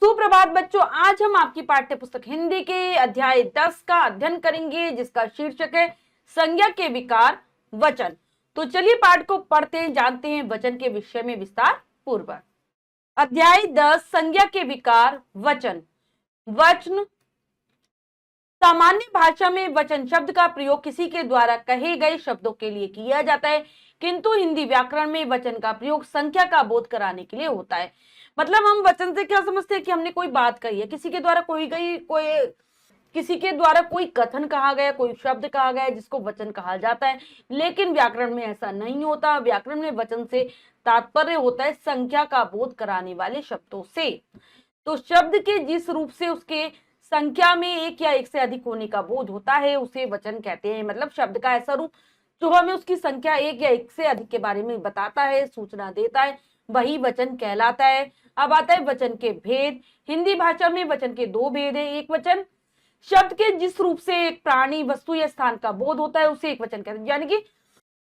सुप्रभात बच्चों, आज हम आपकी पाठ्य पुस्तक हिंदी के अध्याय 10 का अध्ययन करेंगे, जिसका शीर्षक है संज्ञा के विकार वचन। तो चलिए पाठ को पढ़ते हैं, जानते हैं वचन के विषय में विस्तार पूर्वक। अध्याय 10 संज्ञा के विकार वचन। वचन सामान्य भाषा में वचन शब्द का प्रयोग किसी के द्वारा कहे गए शब्दों के लिए किया जाता है, किंतु हिंदी व्याकरण में वचन का प्रयोग संख्या का बोध कराने के लिए होता है। मतलब हम वचन से क्या समझते हैं कि हमने कोई बात कही है, किसी के द्वारा किसी के द्वारा कोई कथन कहा गया, कोई शब्द कहा गया, जिसको वचन कहा जाता है। लेकिन व्याकरण में ऐसा नहीं होता। व्याकरण में वचन से तात्पर्य होता है संख्या का बोध कराने वाले शब्दों से। तो शब्द के जिस रूप से उसके संख्या में एक या एक से अधिक होने का बोध होता है, उसे वचन कहते हैं। मतलब शब्द का ऐसा रूप जो हमें उसकी संख्या एक या एक से अधिक के बारे में बताता है, सूचना देता है, वही वचन कहलाता है। अब आता है वचन के भेद। हिंदी भाषा में वचन के दो भेद हैं। एक वचन शब्द के जिस रूप से एक प्राणी, वस्तु या स्थान का बोध होता है, उसे एक वचन कहते हैं। यानी कि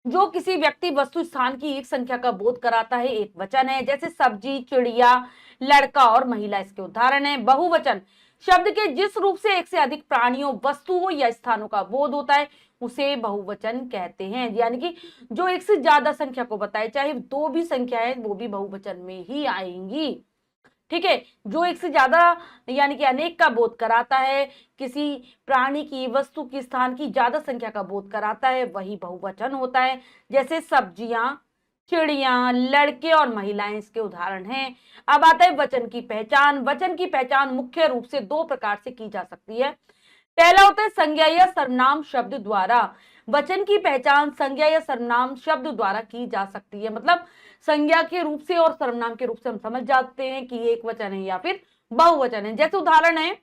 जो किसी व्यक्ति, वस्तु, स्थान की एक संख्या का बोध कराता है, एक वचन है। जैसे सब्जी, चिड़िया, लड़का और महिला इसके उदाहरण है। बहुवचन शब्द के जिस रूप से एक से अधिक प्राणियों, वस्तुओं या स्थानों का बोध होता है, उसे बहुवचन कहते हैं। यानी कि जो एक से ज्यादा संख्या को बताए, चाहे दो भी संख्या है, वो भी बहुवचन में ही आएंगी। ठीक है, जो एक से ज्यादा यानी कि अनेक का बोध कराता है, किसी प्राणी की, वस्तु की, स्थान की ज्यादा संख्या का बोध कराता है, वही बहुवचन होता है। जैसे सब्जियां, चिड़िया, लड़के और महिलाएं इसके उदाहरण हैं। अब आता है वचन की पहचान। वचन की पहचान मुख्य रूप से दो प्रकार से की जा सकती है। पहला होता है संज्ञा या सर्वनाम शब्द द्वारा। वचन की पहचान संज्ञा या सर्वनाम शब्द द्वारा की जा सकती है। मतलब संज्ञा के रूप से और सर्वनाम के रूप से हम समझ जाते हैं कि ये एक वचन है या फिर बहुवचन है। जैसे उदाहरण है,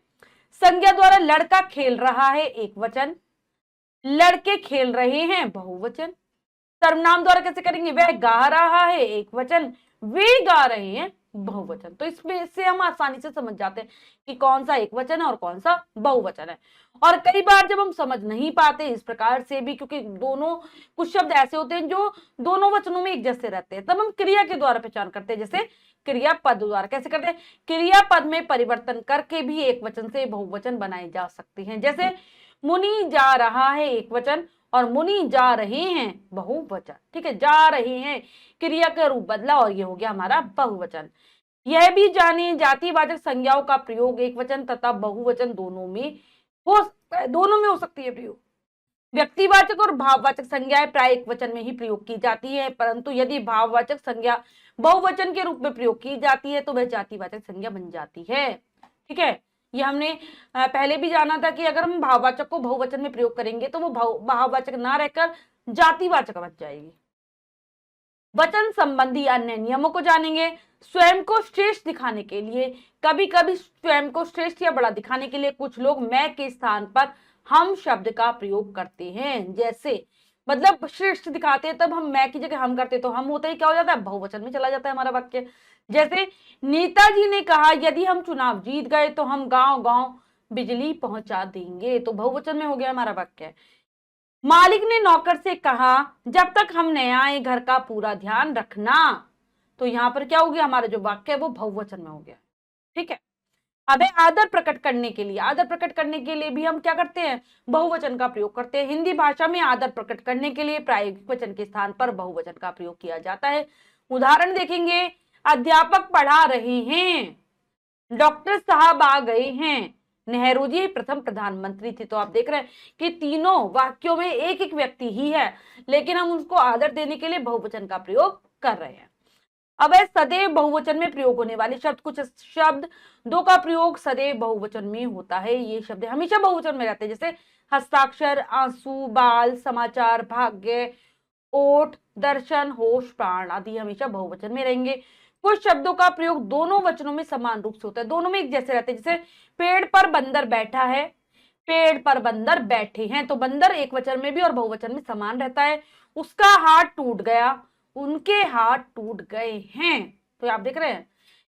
संज्ञा द्वारा लड़का खेल रहा है, एक वचन। लड़के खेल रहे हैं, बहुवचन। सर्वनाम द्वारा कैसे करेंगे, वह गा रहा है, एक वचन। वे गा रहे हैं, बहुवचन। तो इसमें से हम आसानी से समझ जाते हैं कि कौन सा एक वचन है और कौन सा बहुवचन है। और कई बार जब हम समझ नहीं पाते इस प्रकार से भी, क्योंकि दोनों कुछ शब्द ऐसे होते हैं जो दोनों वचनों में एक जैसे रहते हैं, तब हम क्रिया के द्वारा पहचान करते हैं। जैसे क्रियापद द्वारा कैसे करते हैं, क्रियापद में परिवर्तन करके भी एक वचन से बहुवचन बनाए जा सकते हैं। जैसे मुनि जा रहा है, एक वचन, और मुनि जा रहे हैं, बहुवचन। ठीक है, जा रहे हैं क्रिया का रूप बदला और ये हो गया हमारा बहुवचन। यह भी जाने, जातिवाचक संज्ञाओं का प्रयोग एक वचन तथा बहुवचन दोनों में हो सकती है प्रयोग। व्यक्तिवाचक और भाववाचक संज्ञाएं प्राय एक वचन में ही प्रयोग की जाती है, परंतु यदि भाववाचक संज्ञा बहुवचन के रूप में प्रयोग की जाती है तो वह जातिवाचक संज्ञा बन जाती है। ठीक है, ये हमने पहले भी जाना था कि अगर हम भाववाचक को बहुवचन में प्रयोग करेंगे तो वो भाववाचक ना रहकर जातिवाचक बन जाएगी। वचन संबंधी अन्य नियमों को जानेंगे। स्वयं को श्रेष्ठ दिखाने के लिए, कभी कभी स्वयं को श्रेष्ठ या बड़ा दिखाने के लिए कुछ लोग मैं के स्थान पर हम शब्द का प्रयोग करते हैं। जैसे मतलब श्रेष्ठ दिखाते हैं, तब हम मैं की जगह हम करते, तो हम होता ही क्या हो जाता है, बहुवचन में चला जाता है हमारा वाक्य। जैसे नेताजी ने कहा, यदि हम चुनाव जीत गए तो हम गांव गांव बिजली पहुंचा देंगे, तो बहुवचन में हो गया हमारा वाक्य। मालिक ने नौकर से कहा, जब तक हम न आए घर का पूरा ध्यान रखना, तो यहां पर क्या हो गया, हमारा जो वाक्य है वो बहुवचन में हो गया। ठीक है, अब आदर प्रकट करने के लिए, आदर प्रकट करने के लिए भी हम क्या करते हैं, बहुवचन का प्रयोग करते हैं। हिंदी भाषा में आदर प्रकट करने के लिए प्रायोगिक वचन के स्थान पर बहुवचन का प्रयोग किया जाता है। उदाहरण देखेंगे, अध्यापक पढ़ा रहे हैं, डॉक्टर साहब आ गए हैं, नेहरू जी प्रथम प्रधानमंत्री थे। तो आप देख रहे हैं कि तीनों वाक्यों में एक एक व्यक्ति ही है, लेकिन हम उसको आदर देने के लिए बहुवचन का प्रयोग कर रहे हैं। अब सदैव बहुवचन में प्रयोग होने वाले शब्द, कुछ शब्द दो का प्रयोग सदैव बहुवचन में होता है। ये शब्द हमेशा बहुवचन में रहते हैं, जैसे हस्ताक्षर, आंसू, बाल, समाचार, भाग्य, ओठ, दर्शन, होश, प्राण आदि हमेशा बहुवचन में रहेंगे। कुछ शब्दों का प्रयोग दोनों वचनों में समान रूप से होता है, दोनों में एक जैसे रहते हैं। जैसे पेड़ पर बंदर बैठा है, पेड़ पर बंदर बैठे हैं, तो बंदर एक वचन में भी और बहुवचन में समान रहता है। उसका हाथ टूट गया, उनके हाथ टूट गए हैं, तो आप देख रहे हैं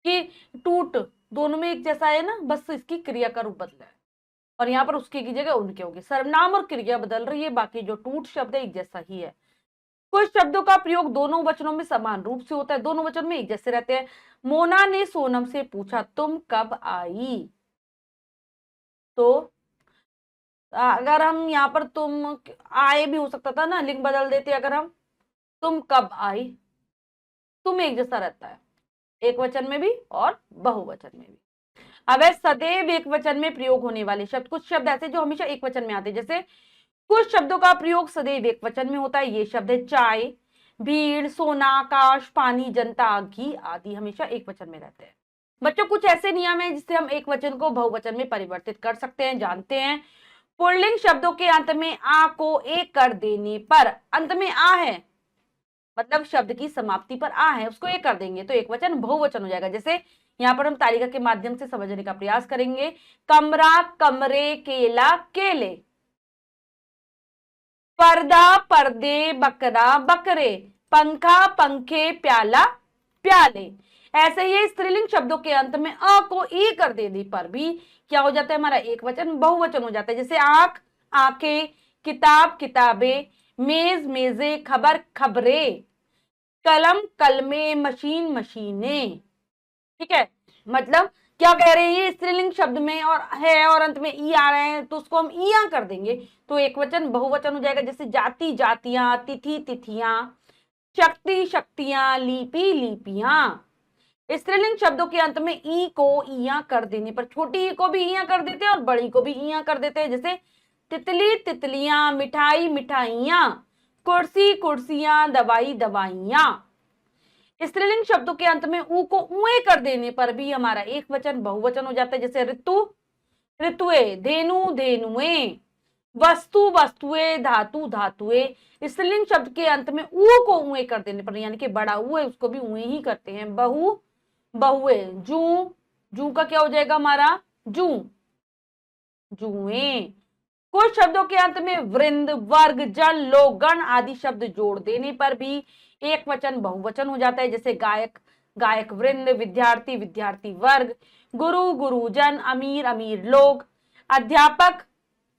कि टूट दोनों में एक जैसा है ना, बस इसकी क्रिया का रूप बदला है, और यहाँ पर उसके की जगह उनके होगी। सर्वनाम और क्रिया बदल रही है, बाकी जो टूट शब्द है एक जैसा ही है। कुछ शब्दों का प्रयोग दोनों वचनों में समान रूप से होता है, दोनों वचन में एक जैसे रहते हैं। मोना ने सोनम से पूछा तुम कब आई। तो अगर हम यहाँ पर तुम आए भी हो सकता था ना, लिंग बदल देते अगर हम, तुम कब आई, तुम एक जैसा रहता है एक वचन में भी और बहुवचन में भी। अब है सदैव एक वचन में प्रयोग होने वाले शब्द। कुछ शब्द ऐसे जो हमेशा एक वचन में आते हैं, जैसे कुछ शब्दों का प्रयोग सदैव एक वचन में होता है। ये शब्द है चाय, भीड़, सोना, आकाश, पानी, जनता, घी आदि हमेशा एक वचन में रहते हैं। बच्चों कुछ ऐसे नियम है जिससे हम एक वचन को बहुवचन में परिवर्तित कर सकते हैं, जानते हैं। पुल्लिंग शब्दों के अंत में आ को एक कर देने पर, अंत में आ है मतलब शब्द की समाप्ति पर आ है, उसको एक कर देंगे तो एक वचन बहुवचन हो जाएगा। जैसे यहाँ पर हम तालिका के माध्यम से समझने का प्रयास करेंगे। कमरा, कमरे, केला, केले। पर्दा, पर्दे, बकरा, बकरे। पंखा, पंखे, प्याला, प्याले। ऐसे ही स्त्रीलिंग शब्दों के अंत में अ को ई कर देने पर भी क्या हो जाता है, हमारा एक वचन बहुवचन हो जाता है। जैसे आंख, आंखें, किताब, किताबें, मेज, मेजे, खबर, खबरें, कलम, कलमे, मशीन, मशीनें। ठीक है, मतलब क्या कह रहे हैं, ये स्त्रीलिंग शब्द में और है और अंत में ई आ रहे हैं तो उसको हम ईया कर देंगे तो एक वचन बहुवचन हो जाएगा। जैसे जाति, जातियां, तिथि, तिथियां, शक्ति, शक्तियां, लिपि, लिपियां। स्त्रीलिंग शब्दों के अंत में ई को ईया कर देने पर छोटी ई को भी ईया कर देते हैं और बड़ी को भी ईया कर देते हैं। जैसे तितली, तितलियां, मिठाई, मिठाइयां, कुर्सी, कुर्सियां, दवाई, दवाइयां। स्त्रीलिंग शब्दों के अंत में ऊ को उए कर देने पर भी हमारा एक वचन बहुवचन हो जाता है। जैसे ऋतु, ऋतुए, धेनु, धेनुए, वस्तु, वस्तुए, धातु, धातुए। स्त्रीलिंग शब्द के अंत में ऊ को उए कर देने पर, यानी कि बड़ा ऊ है उसको भी उए ही करते हैं। बहु, बहुए। जू, जू का क्या हो जाएगा हमारा, जू, जुए। कुछ शब्दों के अंत में वृंद, वर्ग, जन, लोग, गण आदि शब्द जोड़ देने पर भी एक वचन बहुवचन हो जाता है। जैसे गायक, गायक वृंद, विद्यार्थी, विद्यार्थी वर्ग, गुरु, गुरुजन, अमीर, अमीर लोग, अध्यापक,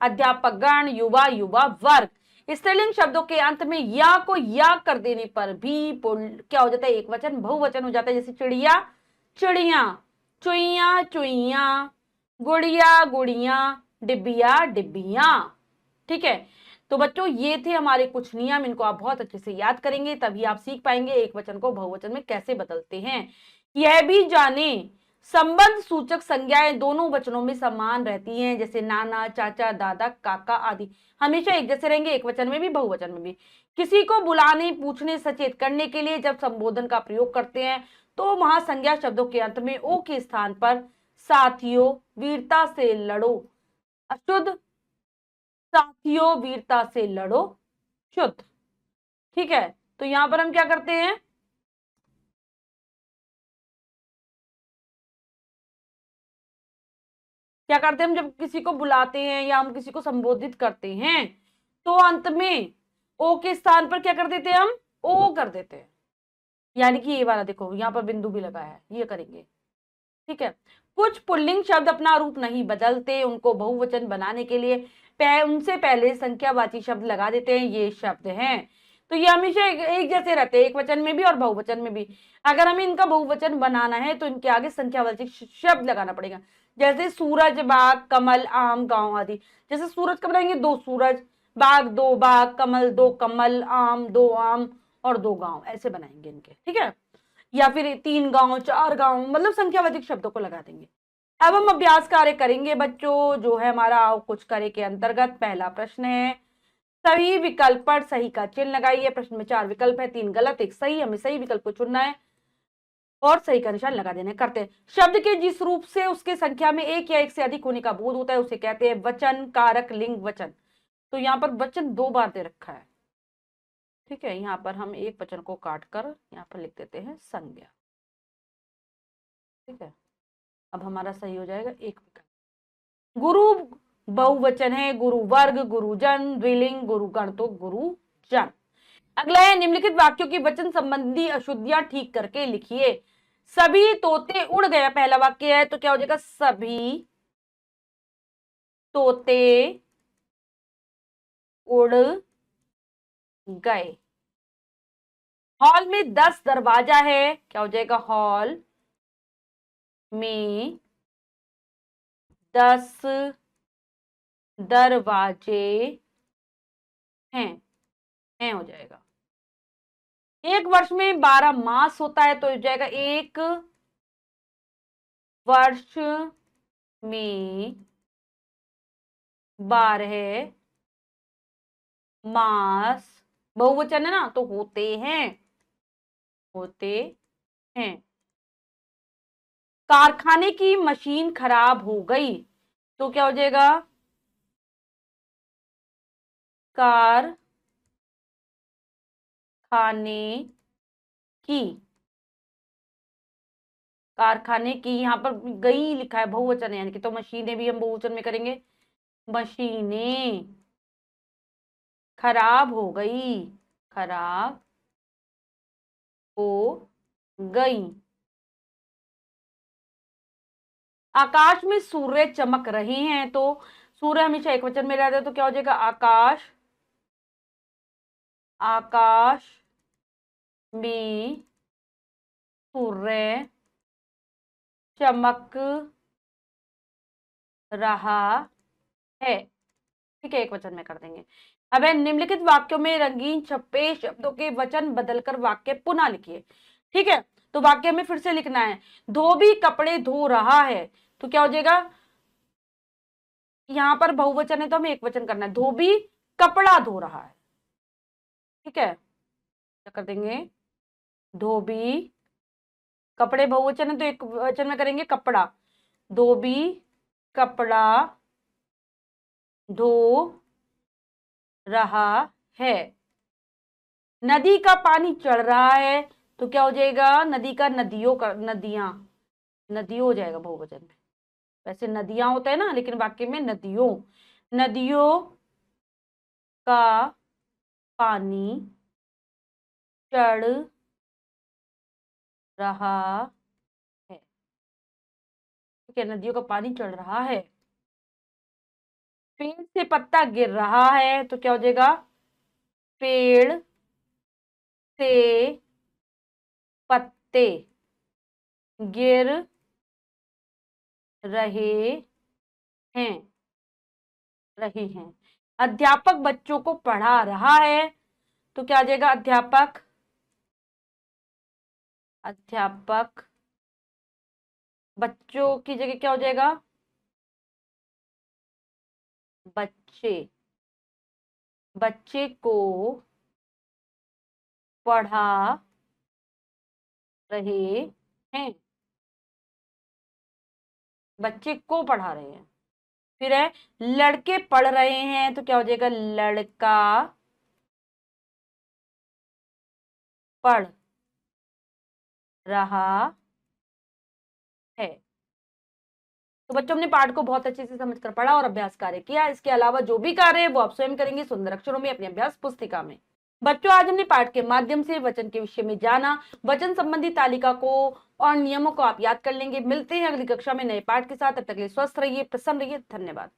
अध्यापक गण, युवा, युवा वर्ग। स्त्रीलिंग शब्दों के अंत में या को या कर देने पर भी क्या हो जाता है, एक वचन बहुवचन हो जाता है। जैसे चिड़िया, चिड़िया, चुईया, चुईया, गुड़िया, गुड़िया, डिब्बिया, डिब्बिया। ठीक है, तो बच्चों ये थे हमारे कुछ नियम, इनको आप बहुत अच्छे से याद करेंगे तभी आप सीख पाएंगे एक वचन को बहुवचन में कैसे बदलते हैं। यह भी जाने संबंध सूचक संज्ञाएं दोनों वचनों में समान रहती हैं, जैसे नाना, चाचा, दादा, काका आदि हमेशा एक जैसे रहेंगे, एक वचन में भी बहुवचन में भी। किसी को बुलाने, पूछने, सचेत करने के लिए जब संबोधन का प्रयोग करते हैं तो वहां संज्ञा शब्दों के अंत में ओ के स्थान पर साथियों, वीरता से लड़ो, अशुद्ध, साथियों, वीरता से लड़ो, शुद्ध। ठीक है, तो यहां पर हम क्या करते हैं, क्या करते हैं हम जब किसी को बुलाते हैं या हम किसी को संबोधित करते हैं तो अंत में ओ के स्थान पर क्या कर देते हैं, हम ओ कर देते हैं। यानी कि ये वाला देखो यहां पर बिंदु भी लगाया है, ये करेंगे। ठीक है, कुछ पुल्लिंग शब्द अपना रूप नहीं बदलते, उनको बहुवचन बनाने के लिए उनसे पहले संख्यावाची शब्द लगा देते हैं। ये शब्द हैं तो ये हमेशा एक जैसे रहते हैं, एक वचन में भी और बहुवचन में भी। अगर हमें इनका बहुवचन बनाना है तो इनके आगे संख्यावाची शब्द लगाना पड़ेगा। जैसे सूरज, बाग, कमल, आम, गांव आदि। जैसे सूरज का बनाएंगे दो सूरज, बाग दो बाग, कमल दो कमल, आम दो आम और दो गांव, ऐसे बनाएंगे इनके। ठीक है, या फिर तीन गांव, चार गांव, मतलब संख्यावाचक शब्दों को लगा देंगे। अब हम अभ्यास कार्य करेंगे बच्चों, जो है हमारा कुछ कार्य के अंतर्गत। पहला प्रश्न है, सही विकल्प पर सही का चिन्ह लगाइए। प्रश्न में 4 विकल्प है, 3 गलत, 1 सही। हमें सही विकल्प को चुनना है और सही का निशान लगा देना है। करते हैं। शब्द के जिस रूप से उसके संख्या में एक या एक से अधिक होने का बोध होता है उसे कहते हैं वचन, कारक, लिंग, वचन। तो यहाँ पर वचन 2 बार दे रखा है। ठीक है, यहाँ पर हम एक वचन को काट कर यहाँ पर लिख देते हैं संज्ञा। ठीक है, अब हमारा सही हो जाएगा एक विकल्प। गुरु बहुवचन है, गुरु वर्ग, गुरुजन, द्विलिंग, गुरुगण तो गुरुजन। अगला है, निम्नलिखित वाक्यों की वचन संबंधी अशुद्धियां ठीक करके लिखिए। सभी तोते उड़ गया पहला वाक्य है तो क्या हो जाएगा, सभी तोते उड़ गए। हॉल में 10 दरवाजा है, क्या हो जाएगा? हॉल में 10 दरवाजे हैं, हो जाएगा। एक वर्ष में 12 मास होता है, तो हो जाएगा एक वर्ष में 12 मास, बहुवचन है ना, तो होते हैं, होते हैं। कारखाने की मशीन खराब हो गई, तो क्या हो जाएगा? कारखाने की, कारखाने की, यहां पर गई लिखा है, बहुवचन है यानी कि, तो मशीनें भी हम बहुवचन में करेंगे। मशीनें खराब हो गई, खराब हो गई। आकाश में सूर्य चमक रहे हैं, तो सूर्य हमेशा एक वचन में रहता है, तो क्या हो जाएगा? आकाश, आकाश में सूर्य चमक रहा है, ठीक है, एक वचन में कर देंगे। अब निम्नलिखित वाक्यों में रंगीन छपे शब्दों के वचन बदलकर वाक्य पुनः लिखिए, ठीक है। तो वाक्य में फिर से लिखना है, धोबी कपड़े धो रहा है, तो क्या हो जाएगा? यहां पर बहुवचन है तो हमें एक वचन करना है, धोबी कपड़ा धो रहा है, ठीक है। क्या कर देंगे? धोबी, कपड़े बहुवचन है तो एक वचन में करेंगे कपड़ा, धोबी कपड़ा धो रहा है। नदी का पानी चढ़ रहा है, तो क्या हो जाएगा? नदी का, नदियों का, नदियां, नदियों हो जाएगा बहुवचन में। वैसे नदियां होता है ना, लेकिन वाक्य में नदियों, नदियों का पानी चढ़ रहा है, ठीक है, नदियों का पानी चढ़ रहा है। पेड़ से पत्ता गिर रहा है, तो क्या हो जाएगा? पेड़ से पत्ते गिर रहे हैं, रहे हैं। अध्यापक बच्चों को पढ़ा रहा है, तो क्या आ जाएगा? अध्यापक, अध्यापक बच्चों की जगह क्या हो जाएगा? बच्चे, बच्चे को पढ़ा रहे हैं, बच्चे को पढ़ा रहे हैं। फिर है लड़के पढ़ रहे हैं, तो क्या हो जाएगा? लड़का पढ़ रहा है। तो बच्चों, हमने पाठ को बहुत अच्छे से समझकर पढ़ा और अभ्यास कार्य किया। इसके अलावा जो भी कार्य है वो आप स्वयं करेंगे सुंदर अक्षरों में अपनी अभ्यास पुस्तिका में। बच्चों, आज हमने पाठ के माध्यम से वचन के विषय में जाना। वचन संबंधी तालिका को और नियमों को आप याद कर लेंगे। मिलते हैं अगली कक्षा में नए पाठ के साथ। तब तक के लिए स्वस्थ रहिए, प्रसन्न रहिए। धन्यवाद।